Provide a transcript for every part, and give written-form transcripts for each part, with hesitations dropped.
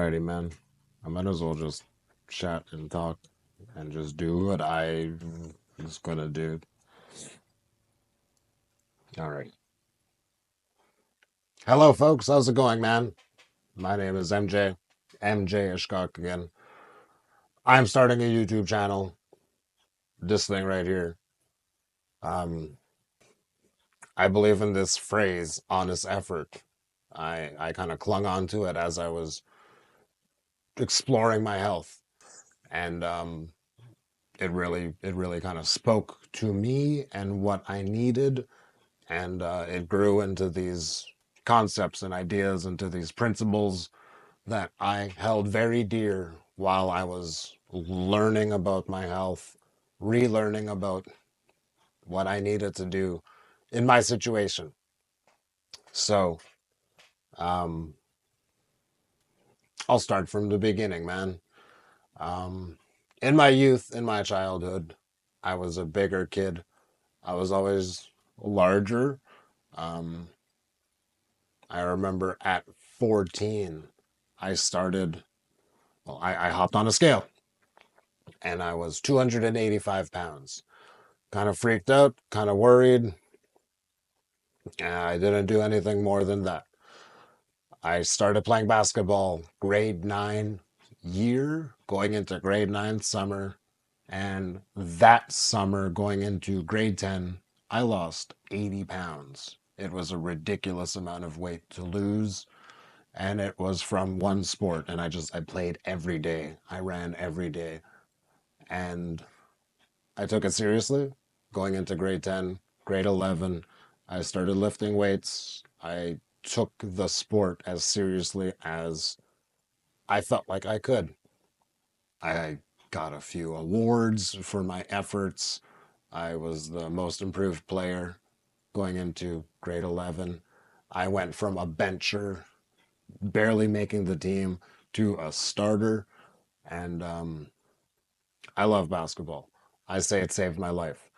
Alrighty, man. I might as well just chat and talk and just do what I was gonna do. Alright. Hello, folks. How's it going, man? My name is MJ. MJ Ishkok again. I'm starting a YouTube channel. This thing right here. Um, I believe in this phrase, honest effort. I kind of clung on to it as I was exploring my health, and it really kind of spoke to me and what I needed, and it grew into these concepts and ideas, into these principles that I held very dear while I was learning about my health, relearning about what I needed to do in my situation. So um, I'll start from the beginning, man. Um, in my youth, in my childhood, I was a bigger kid. I was always larger. Um, I remember at 14, I started, I hopped on a scale and I was 285 pounds. Kind of freaked out, kind of worried. I didn't do anything more than that. I started playing basketball grade 9 year, going into grade 9 summer. And that summer, going into grade 10, I lost 80 pounds. It was a ridiculous amount of weight to lose. And it was from one sport. And I played every day. I ran every day. And I took it seriously. Going into grade 10, grade 11, I started lifting weights. I took the sport as seriously as I felt like I could. I got a few awards for my efforts. I was the most improved player going into grade 11. I went from a bencher, barely making the team, to a starter. And I love basketball. I say it saved my life.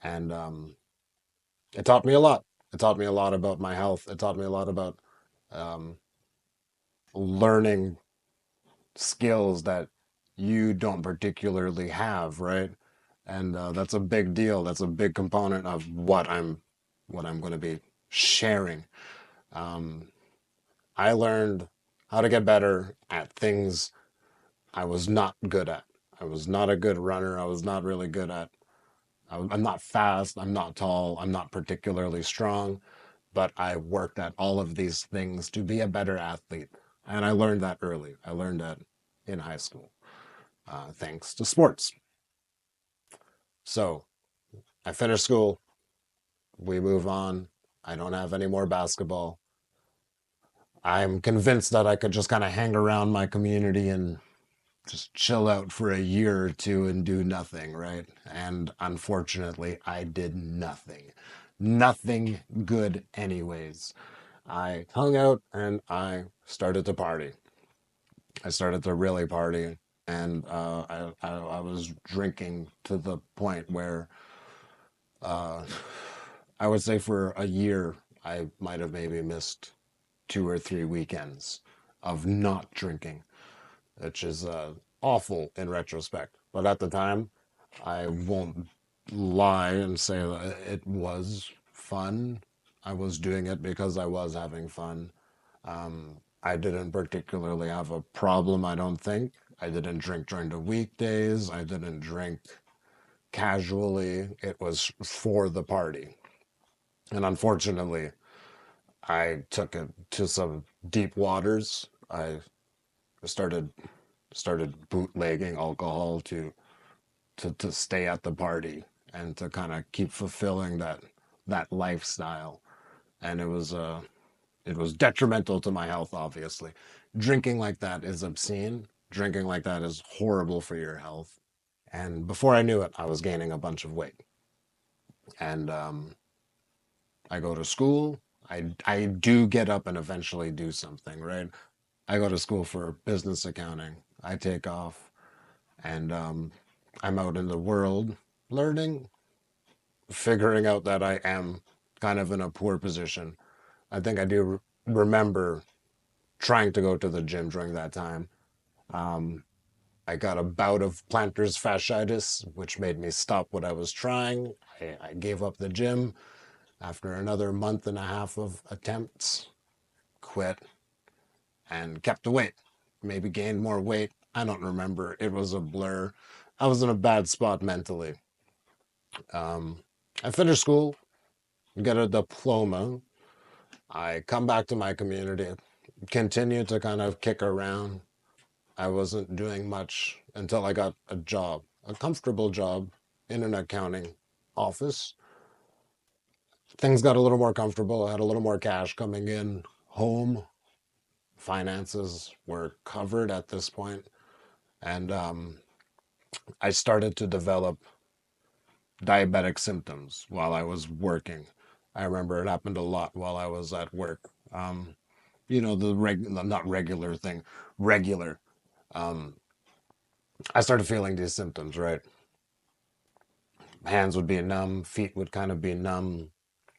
And it taught me a lot. It taught me a lot about my health. It taught me a lot about um, learning skills that you don't particularly have, right? And that's a big deal. That's a big component of what I'm going to be sharing. Um, I learned how to get better at things I was not good at. I was not a good runner. I was not really good at. I'm not fast. I'm not tall. I'm not particularly strong, but I worked at all of these things to be a better athlete. And I learned that early. I learned that in high school, thanks to sports. So I finished school. We move on. I don't have any more basketball. I'm convinced that I could just kind of hang around my community and just chill out for a year or two and do nothing, right? And unfortunately, I did nothing. Nothing good, anyways. I hung out and I started to party. I started to really party, and I was drinking to the point where uh, I would say for a year I might have maybe missed 2 or 3 weekends of not drinking, which is awful in retrospect. But at the time, I won't lie and say that it was fun. I was doing it because I was having fun. I didn't particularly have a problem, I don't think. I didn't drink during the weekdays. I didn't drink casually. It was for the party. And unfortunately, I took it to some deep waters. I started started bootlegging alcohol to stay at the party and to kind of keep fulfilling that lifestyle. And it was detrimental to my health, obviously. Drinking like that is obscene. Drinking like that is horrible for your health. And before I knew it, I was gaining a bunch of weight. And I go to school. I do get up and eventually do something, right? I go to school for business accounting. I take off, and I'm out in the world learning, figuring out that I am kind of in a poor position. I think I do remember trying to go to the gym during that time. I got a bout of plantar fasciitis, which made me stop what I was trying. I gave up the gym after another month and a half of attempts, quit, and kept the weight. Maybe gained more weight. I don't remember. It was a blur. I was in a bad spot mentally. Um, I finished school, get a diploma. I come back to my community, continue to kind of kick around. I wasn't doing much until I got a job, a comfortable job in an accounting office. Things got a little more comfortable. I had a little more cash coming in. Home finances were covered at this point, and I started to develop diabetic symptoms while I was working. I remember it happened a lot while I was at work. Not regular thing, regular. Um, I started feeling these symptoms, right? Hands would be numb, feet would kind of be numb.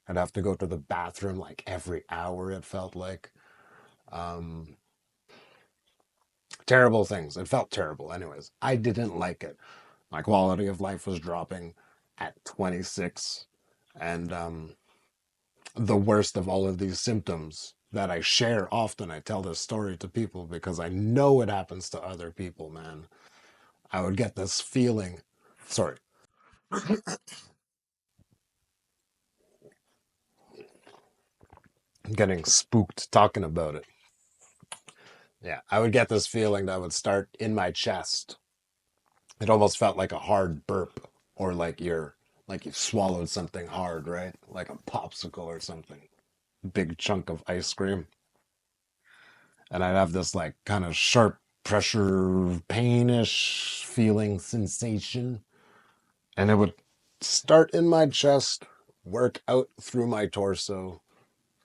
I'd have to go to the bathroom like every hour, it felt like. Um, Terrible things. It felt terrible. Anyways, I didn't like it. My quality of life was dropping at 26. And the worst of all of these symptoms that I share often, I tell this story to people because I know it happens to other people, man. I would get this feeling. Sorry, I'm getting spooked talking about it. Yeah, I would get this feeling that would start in my chest. It almost felt like a hard burp or like you've swallowed something hard, right? Like a popsicle or something. Big chunk of ice cream. And I'd have this like kind of sharp pressure, painish feeling sensation. And it would start in my chest, work out through my torso,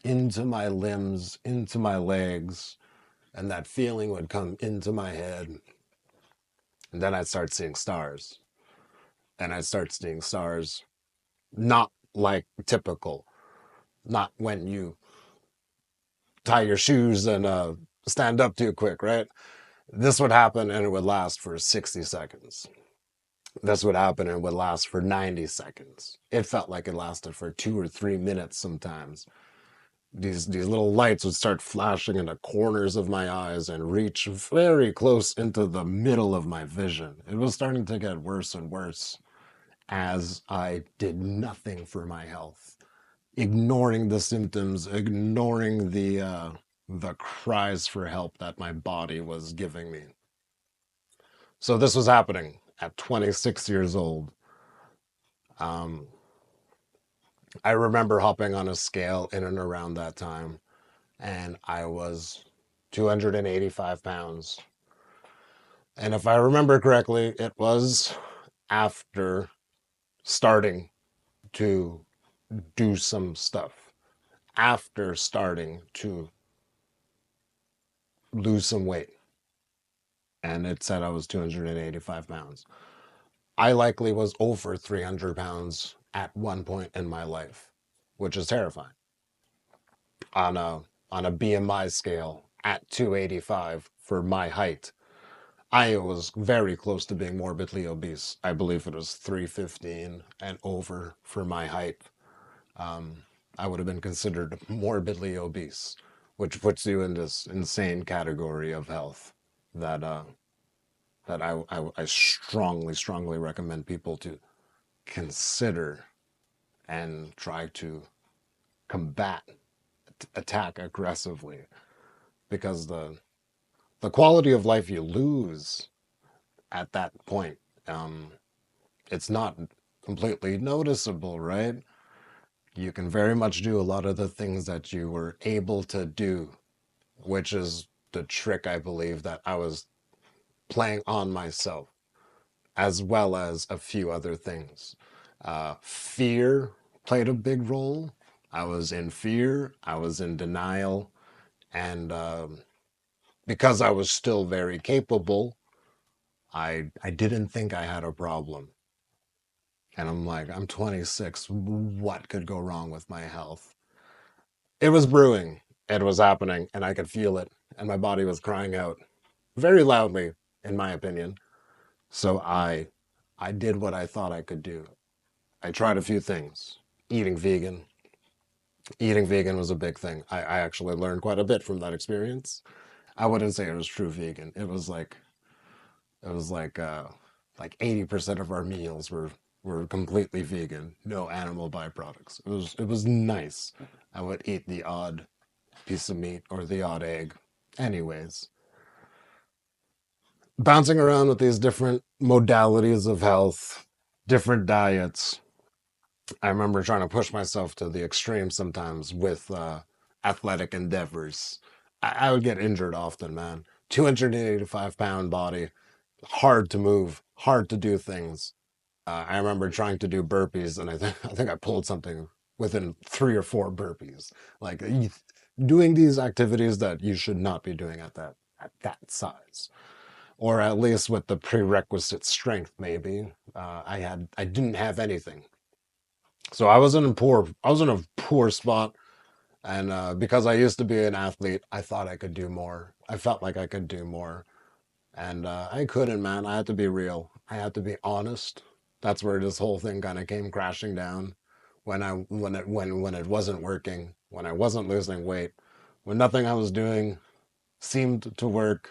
into my limbs, into my legs, and that feeling would come into my head. And then I'd start seeing stars. And I'd start seeing stars not like typical, not when you tie your shoes and stand up too quick, right? This would happen and it would last for 60 seconds. This would happen and it would last for 90 seconds. It felt like it lasted for 2 or 3 minutes sometimes. These little lights would start flashing in the corners of my eyes and reach very close into the middle of my vision. It was starting to get worse and worse as I did nothing for my health, ignoring the symptoms, ignoring the cries for help that my body was giving me. So this was happening at 26 years old. Um, I remember hopping on a scale in and around that time, and I was 285 pounds. And if I remember correctly, it was after starting to do some stuff, after starting to lose some weight. And it said I was 285 pounds. I likely was over 300 pounds at one point in my life, which is terrifying. On a BMI scale at 285 for my height, I was very close to being morbidly obese. I believe it was 315 and over for my height. Um, I would have been considered morbidly obese, which puts you in this insane category of health that I strongly, strongly recommend people to consider and try to combat, attack aggressively, because the quality of life you lose at that point, um, it's not completely noticeable, right? You can very much do a lot of the things that you were able to do, which is the trick I believe that I was playing on myself, as well as a few other things. Fear played a big role. I was in fear, I was in denial, and because I was still very capable, I didn't think I had a problem. And I'm like, I'm 26. What could go wrong with my health? It was brewing. it was happening and I could feel it and my body was crying out very loudly, in my opinion. So I did what I thought I could do. I tried a few things. Eating vegan. Eating vegan was a big thing. I actually learned quite a bit from that experience. I wouldn't say it was true vegan. It was like 80% of our meals were completely vegan, no animal byproducts. It was nice. I would eat the odd piece of meat or the odd egg. Anyways, bouncing around with these different modalities of health, different diets. I remember trying to push myself to the extreme sometimes with athletic endeavors. I would get injured often, man. 285-pound body, hard to move, hard to do things. I remember trying to do burpees, and I think I pulled something within 3 or 4 burpees. Like doing these activities that you should not be doing at that size, or at least with the prerequisite strength. Maybe I didn't have anything, so I was in a poor spot, and because I used to be an athlete, I thought I could do more. I felt like I could do more. And I couldn't, man. I had to be real. I had to be honest. That's where this whole thing kind of came crashing down. When it wasn't working, when I wasn't losing weight, when nothing I was doing seemed to work.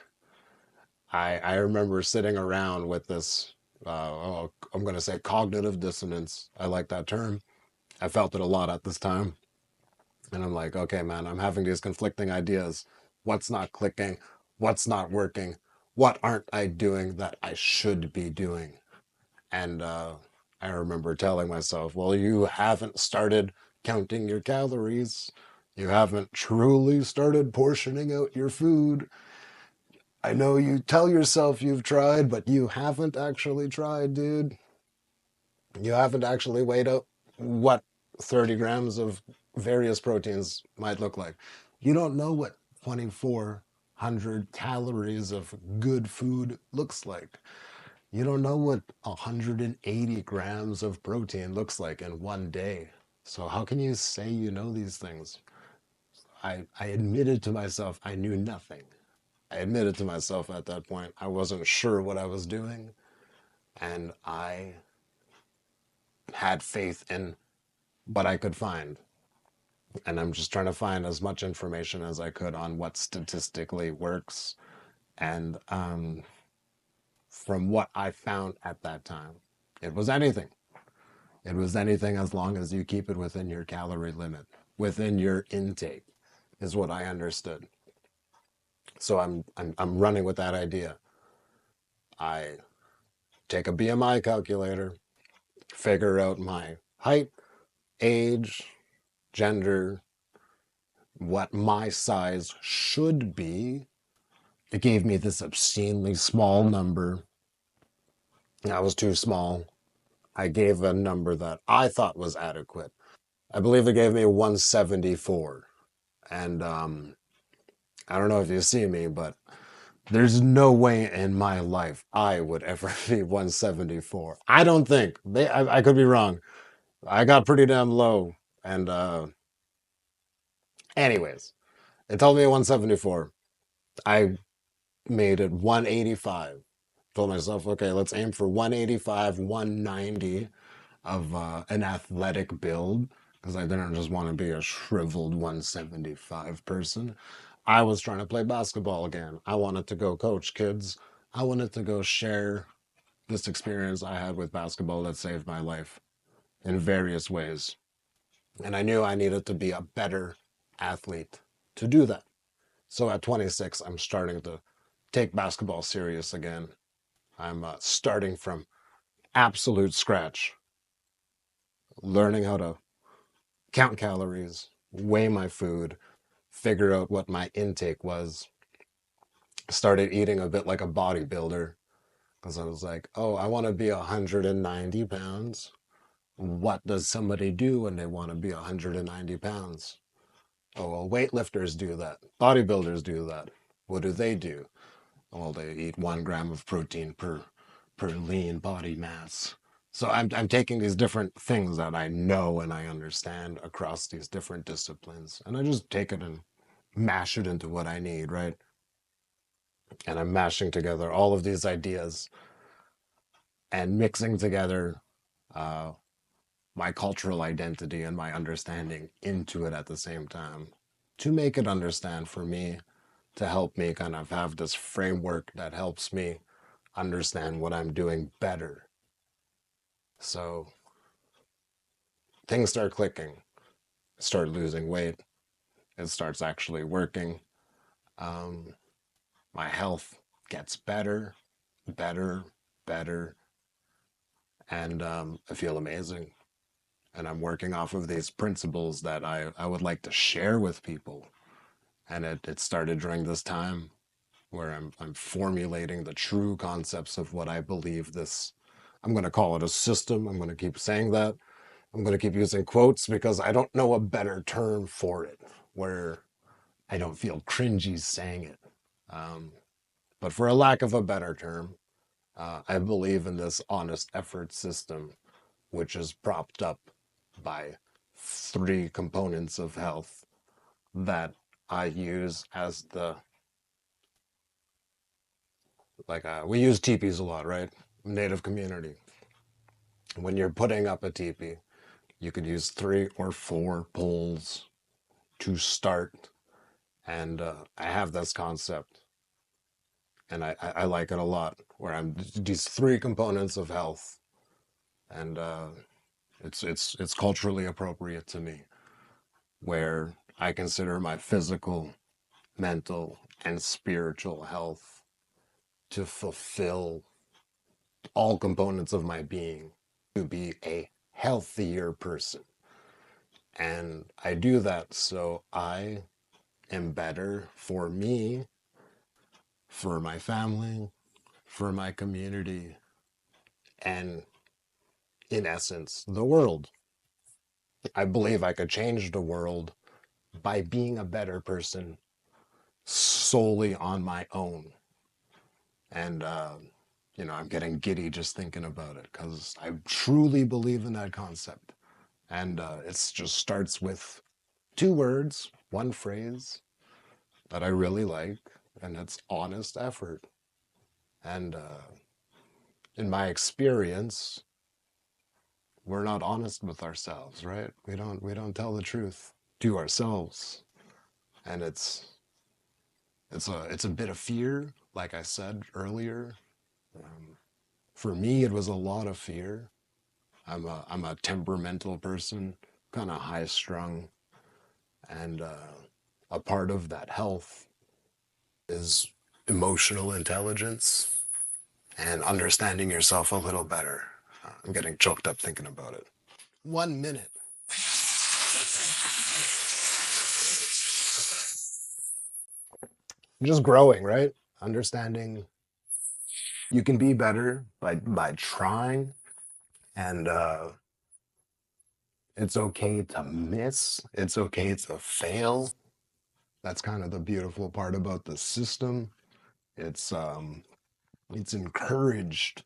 I remember sitting around with this. I'm gonna say cognitive dissonance. I like that term. I felt it a lot at this time, and I'm like, okay, man, I'm having these conflicting ideas. What's not clicking? What's not working? What aren't I doing that I should be doing? And I remember telling myself, well, you haven't started counting your calories. You haven't truly started portioning out your food. I know you tell yourself you've tried, but you haven't actually tried, dude. You haven't actually weighed out what 30 grams of various proteins might look like. You don't know what 2,400 calories of good food looks like. You don't know what 180 grams of protein looks like in one day. So, how can you say you know these things? I admitted to myself I knew nothing. I admitted to myself at that point I wasn't sure what I was doing, and I had faith in what I could find. And I'm just trying to find as much information as I could on what statistically works. And from what I found at that time, it was anything. It was anything as long as you keep it within your calorie limit, within your intake, is what I understood. So I'm running with that idea. I take a BMI calculator, figure out my height, age, gender, what my size should be. It gave me this obscenely small number. I was too small. I gave a number that I thought was adequate. I believe it gave me 174. And I don't know if you see me, but there's no way in my life I would ever be 174. I don't think. I could be wrong. I got pretty damn low. And anyways, it told me 174. I made it 185. Told myself, okay, let's aim for 185, 190 of an athletic build, because I didn't just want to be a shriveled 175 person. I was trying to play basketball again. I wanted to go coach kids. I wanted to go share this experience I had with basketball that saved my life in various ways. And I knew I needed to be a better athlete to do that. So at 26, I'm starting to take basketball serious again. I'm starting from absolute scratch, learning how to count calories, weigh my food, figure out what my intake was. Started eating a bit like a bodybuilder because I was like, oh, I want to be 190 pounds. What does somebody do when they want to be 190 pounds? Oh, well, weightlifters do that. Bodybuilders do that. What do they do? Well, they eat 1 gram of protein per lean body mass. So I'm taking these different things that I know and I understand across these different disciplines, and I just take it and mash it into what I need, right? And I'm mashing together all of these ideas and mixing together uh, my cultural identity and my understanding into it at the same time to make it understand for me, to help me kind of have this framework that helps me understand what I'm doing better. So things start clicking, start losing weight, it starts actually working. Um, my health gets better, better, better, and I feel amazing. And I'm working off of these principles that I would like to share with people. And it started during this time where I'm formulating the true concepts of what I believe this. I'm going to call it a system. I'm going to keep saying that. I'm going to keep using quotes because I don't know a better term for it where I don't feel cringy saying it. Um, but for a lack of a better term, I believe in this honest effort system, which is propped up by three components of health that I use as the we use teepees a lot, right? Native community. When you're putting up a teepee, you could use 3 or 4 poles to start. And I have this concept, and I like it a lot, where I'm these three components of health, and it's culturally appropriate to me, where I consider my physical, mental, and spiritual health to fulfill all components of my being to be a healthier person. And I do that so I am better for me, for my family, for my community, and in essence, the world. I believe I could change the world by being a better person solely on my own. And, I'm getting giddy just thinking about it because I truly believe in that concept. And it just starts with 2 words, one phrase that I really like, and it's honest effort. And in my experience, we're not honest with ourselves, right? We don't tell the truth to ourselves, and it's a bit of fear, like I said earlier. For me, it was a lot of fear. I'm a temperamental person, kind of high strung, and a part of that health is emotional intelligence and understanding yourself a little better. I'm getting choked up thinking about it. 1 minute. Just growing, right? Understanding you can be better by trying, and it's okay to miss. It's okay to fail. That's kind of the beautiful part about the system. It's um, it's encouraged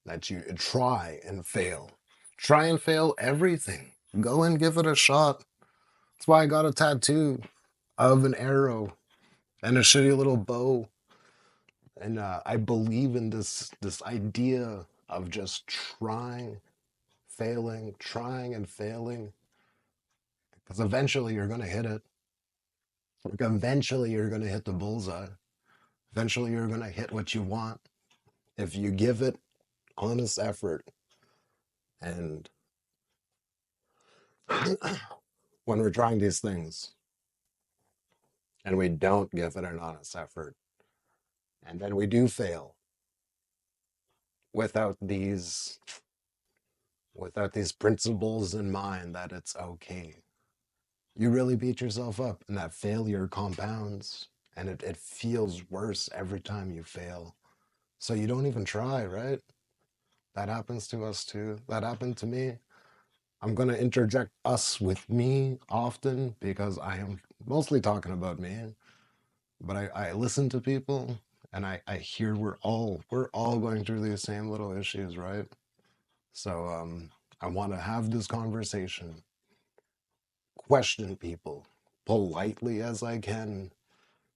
that you try and fail. Try and fail everything. Go and give it a shot. That's why I got a tattoo of an arrow and a shitty little bow. And I believe in this idea of just trying, failing, trying and failing, because eventually you're gonna hit it. Like eventually you're gonna hit the bullseye. Eventually you're gonna hit what you want if you give it honest effort. And when we're trying these things and we don't give it an honest effort, and then we do fail without these without these principles in mind that it's okay, you really beat yourself up, and that failure compounds, and it feels worse every time you fail. So you don't even try, right? That happens to us too. That happened to me. I'm going to interject us with me often because I am mostly talking about me, but I listen to people, and I hear we're all going through these same little issues, right? So I want to have this conversation, question people, politely as I can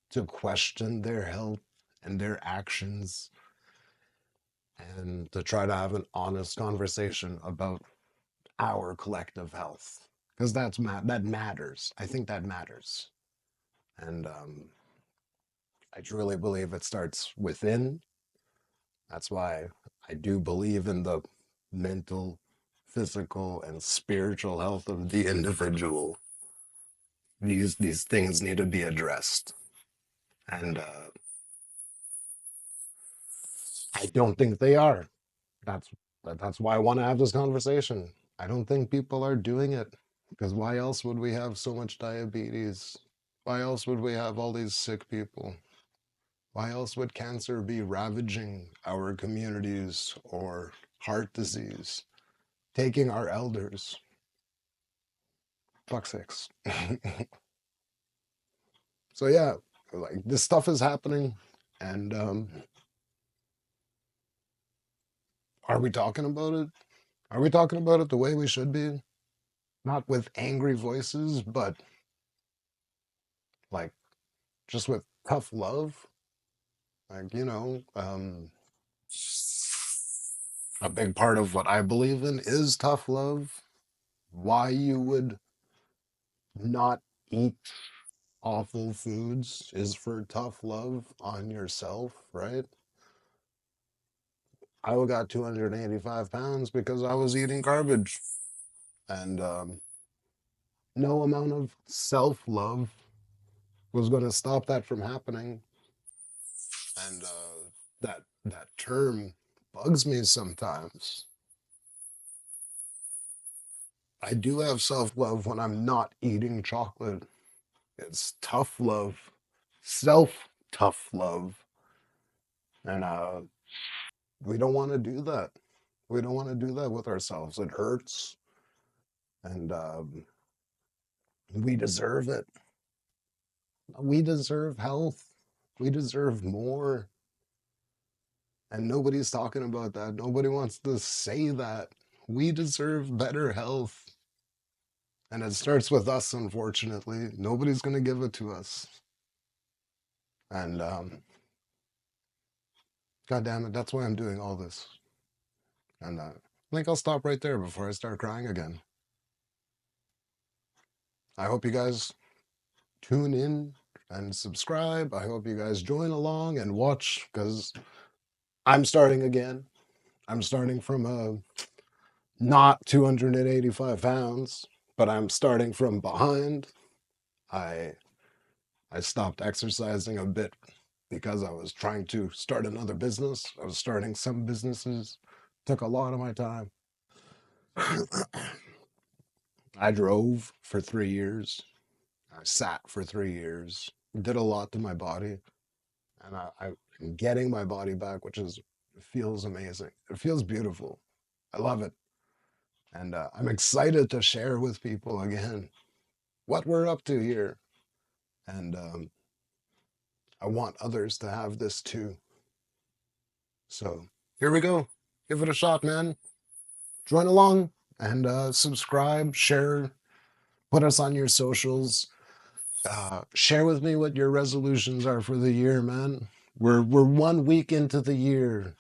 to question their health and their actions and to try to have an honest conversation about our collective health because that matters. I think that matters, and I truly believe it starts within. That's why I do believe in the mental, physical, and spiritual health of the individual. These things need to be addressed, and I don't think they are. That's that's why I want to have this conversation. I don't think people are doing it because why else would we have so much diabetes? Why else would we have all these sick people? Why else would cancer be ravaging our communities or heart disease, taking our elders? Fuck sakes. So yeah, like this stuff is happening, and are we talking about it? Are we talking about it the way we should be? Not with angry voices, but like just with tough love. Like, a big part of what I believe in is tough love. Why you would not eat awful foods is for tough love on yourself, right? I got 285 pounds because I was eating garbage. And no amount of self love was going to stop that from happening. And that term bugs me sometimes. I do have self love when I'm not eating chocolate. It's tough love, self tough love. And we don't want to do that. We don't want to do that with ourselves. It hurts. And we deserve it. We deserve health. We deserve more. And nobody's talking about that. Nobody wants to say that. We deserve better health. And it starts with us, unfortunately. Nobody's going to give it to us. And God damn it, that's why I'm doing all this. And I think I'll stop right there before I start crying again. I hope you guys tune in and subscribe. I hope you guys join along and watch because I'm starting again. I'm starting from not 285 pounds, but I'm starting from behind. I I stopped exercising a bit because I was trying to start another business. I was starting some businesses. Took a lot of my time. I drove for 3 years. I sat for 3 years. Did a lot to my body, and I'm getting my body back, which is feels amazing. It feels beautiful. I love it, and I'm excited to share with people again what we're up to here. And I want others to have this too. So here we go. Give it a shot, man. Join along and subscribe, share, put us on your socials. Share with me what your resolutions are for the year, man. We're 1 week into the year.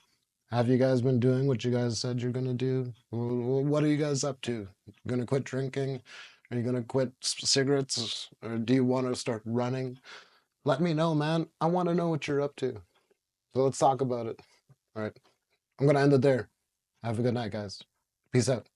Have you guys been doing what you guys said you're gonna do? What are you guys up to? Gonna quit drinking? Are you gonna quit cigarettes? Or do you want to start running? Let me know, man. I want to know what you're up to. So let's talk about it. All right. I'm gonna end it there. Have a good night, guys. Peace out.